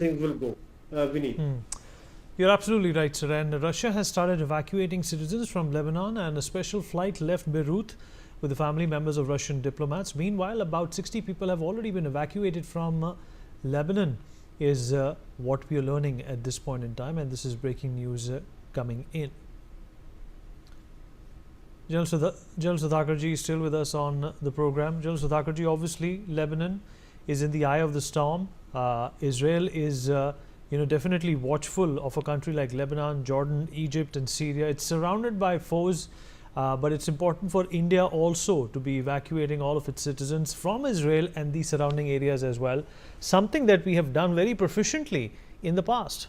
things will go. Vinny. You're absolutely right, sir. And Russia has started evacuating citizens from Lebanon, and a special flight left Beirut with the family members of Russian diplomats. Meanwhile, about 60 people have already been evacuated from Lebanon, is what we are learning at this point in time. And this is breaking news coming in. General Sudhakarji is still with us on the program. General Sudhakarji, obviously, Lebanon is in the eye of the storm. Israel is definitely watchful of a country like Lebanon, Jordan, Egypt and Syria. It's surrounded by foes, but it's important for India also to be evacuating all of its citizens from Israel and the surrounding areas as well, something that we have done very proficiently in the past.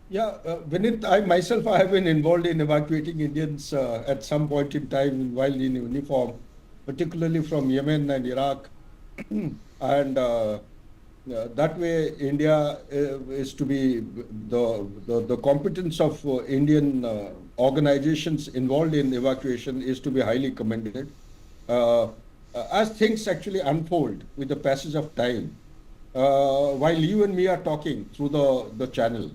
Yeah, Vinit, I have been involved in evacuating Indians at some point in time while in uniform, particularly from Yemen and Iraq. And that way, India is to be the competence of Indian organizations involved in evacuation is to be highly commended. As things actually unfold with the passage of time, while you and me are talking through the channel,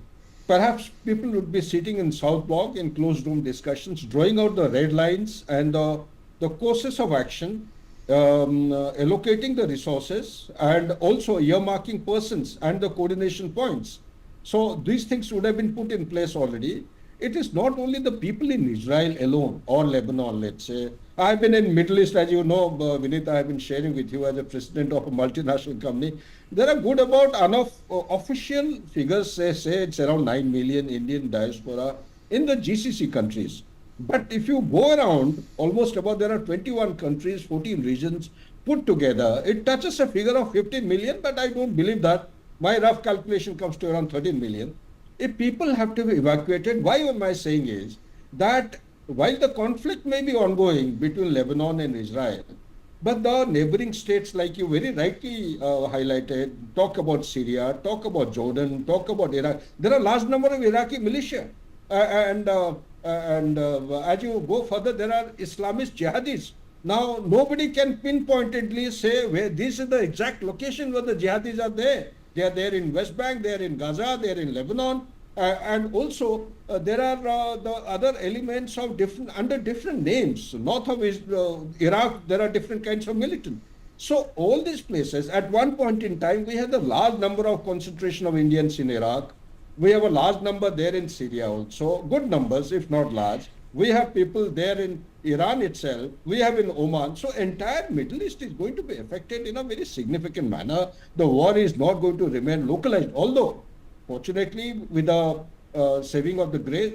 perhaps people would be sitting in South Block in closed room discussions, drawing out the red lines and the courses of action, allocating the resources and also earmarking persons and the coordination points. So these things would have been put in place already. It is not only the people in Israel alone or Lebanon, let's say. I've been in Middle East, as you know, Vinita, I've been sharing with you as a president of a multinational company. There are good about enough official figures, say it's around 9 million Indian diaspora in the GCC countries. But if you go around, there are 21 countries, 14 regions put together. It touches a figure of 15 million, but I don't believe that. My rough calculation comes to around 13 million. If people have to be evacuated, why am I saying is that while the conflict may be ongoing between Lebanon and Israel, but the neighboring states, like you very rightly highlighted, talk about Syria, talk about Jordan, talk about Iraq. There are a large number of Iraqi militia. And as you go further, there are Islamist jihadis. Now, nobody can pinpointedly say where this is the exact location where the jihadis are there. They are there in West Bank, they are in Gaza, they are in Lebanon. And also, there are the other elements of under different names. North of Iraq, there are different kinds of militant. So all these places, at one point in time, we had a large number of concentration of Indians in Iraq. We have a large number there in Syria also, good numbers, if not large. We have people there in Iran itself. We have in Oman. So entire Middle East is going to be affected in a very significant manner. The war is not going to remain localized, although fortunately, with the saving of the grace,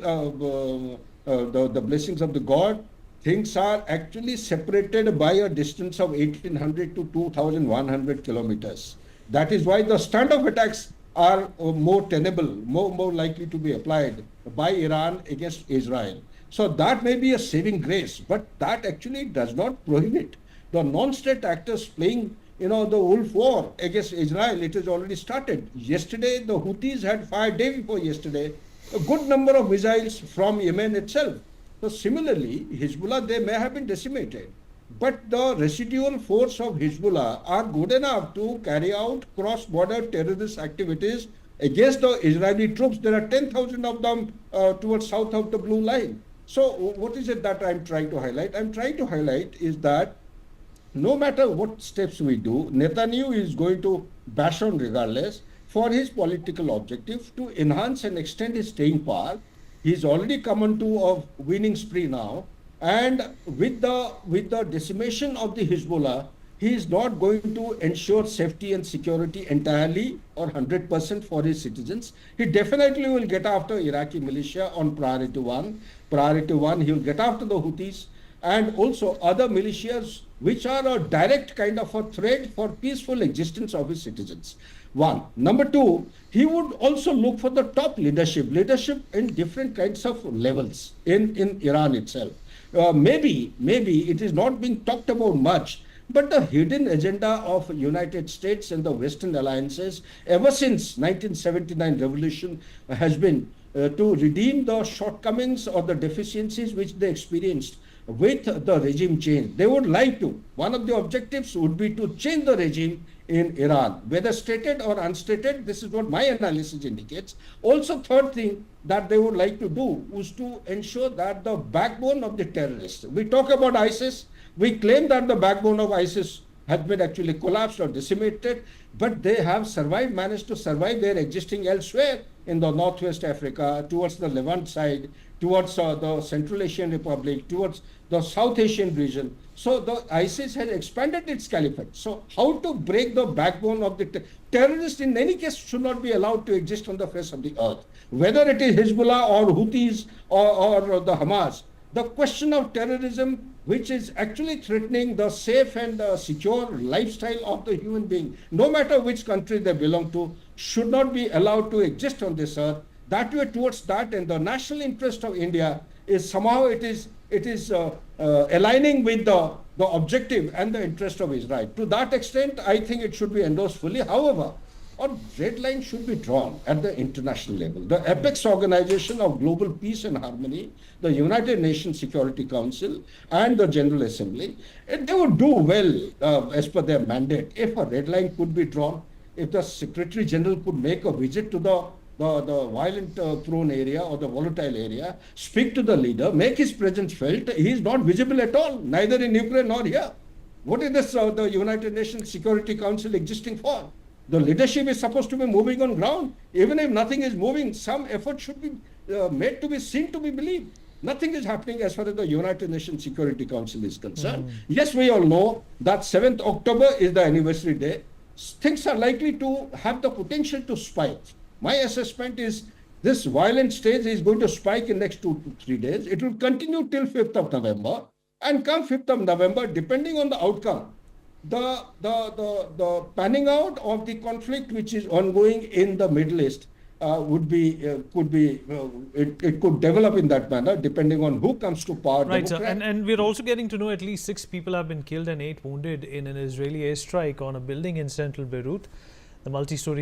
the blessings of the God, things are actually separated by a distance of 1800 to 2100 kilometers. That is why the standoff attacks are more tenable, more likely to be applied by Iran against Israel. So that may be a saving grace, but that actually does not prohibit the non-state actors playing the wolf war against Israel. It has already started. Yesterday, the Houthis had fired, day before yesterday, a good number of missiles from Yemen itself. So similarly, Hezbollah, they may have been decimated, but the residual force of Hezbollah are good enough to carry out cross-border terrorist activities against the Israeli troops. There are 10,000 of them towards south of the blue line. So what is it that I'm trying to highlight? I'm trying to highlight is that no matter what steps we do, Netanyahu is going to bash on regardless for his political objective to enhance and extend his staying power. He's already come onto a winning spree now. And with the decimation of the Hezbollah, he is not going to ensure safety and security entirely or 100% for his citizens. He definitely will get after Iraqi militia on priority one. Priority one, he will get after the Houthis and also other militias which are a direct kind of a threat for peaceful existence of his citizens. One. Number two, he would also look for the top leadership in different kinds of levels in Iran itself. Maybe it is not being talked about much, but the hidden agenda of United States and the Western alliances ever since 1979 revolution has been to redeem the shortcomings or the deficiencies which they experienced with the regime change. They would like to. One of the objectives would be to change the regime in Iran, whether stated or unstated. This is what my analysis indicates. Also, third thing that they would like to do is to ensure that the backbone of the terrorists, we talk about ISIS, we claim that the backbone of ISIS has been actually collapsed or decimated, but they have survived, managed to survive. They're existing elsewhere in the Northwest Africa, towards the Levant side, towards the Central Asian Republic, towards the South Asian region. So the ISIS has expanded its caliphate. So how to break the backbone of the terrorists in any case should not be allowed to exist on the face of the earth. Whether it is Hezbollah or Houthis or the Hamas, the question of terrorism, which is actually threatening the safe and secure lifestyle of the human being, no matter which country they belong to, should not be allowed to exist on this earth. That way, towards that, and the national interest of India is somehow it is aligning with the objective and the interest of Israel. To that extent, I think it should be endorsed fully. However, a red line should be drawn at the international level. The apex organization of global peace and harmony, the United Nations Security Council and the General Assembly, they would do well as per their mandate if a red line could be drawn, if the Secretary General could make a visit to the violent prone area or the volatile area, speak to the leader, make his presence felt. He is not visible at all, neither in Ukraine nor here. What is this the United Nations Security Council existing for? The leadership is supposed to be moving on ground. Even if nothing is moving, some effort should be made to be seen, to be believed. Nothing is happening as far as the United Nations Security Council is concerned. Yes, we all know that 7th October is the anniversary day. Things are likely to have the potential to spike. My assessment is this violent stage is going to spike in next 2 to 3 days. It will continue till 5th of November. And come 5th of November, depending on the outcome, the panning out of the conflict which is ongoing in the Middle East it could develop in that manner depending on who comes to power. Right, sir. And we're also getting to know at least 6 people have been killed and 8 wounded in an Israeli airstrike on a building in central Beirut. The multi-story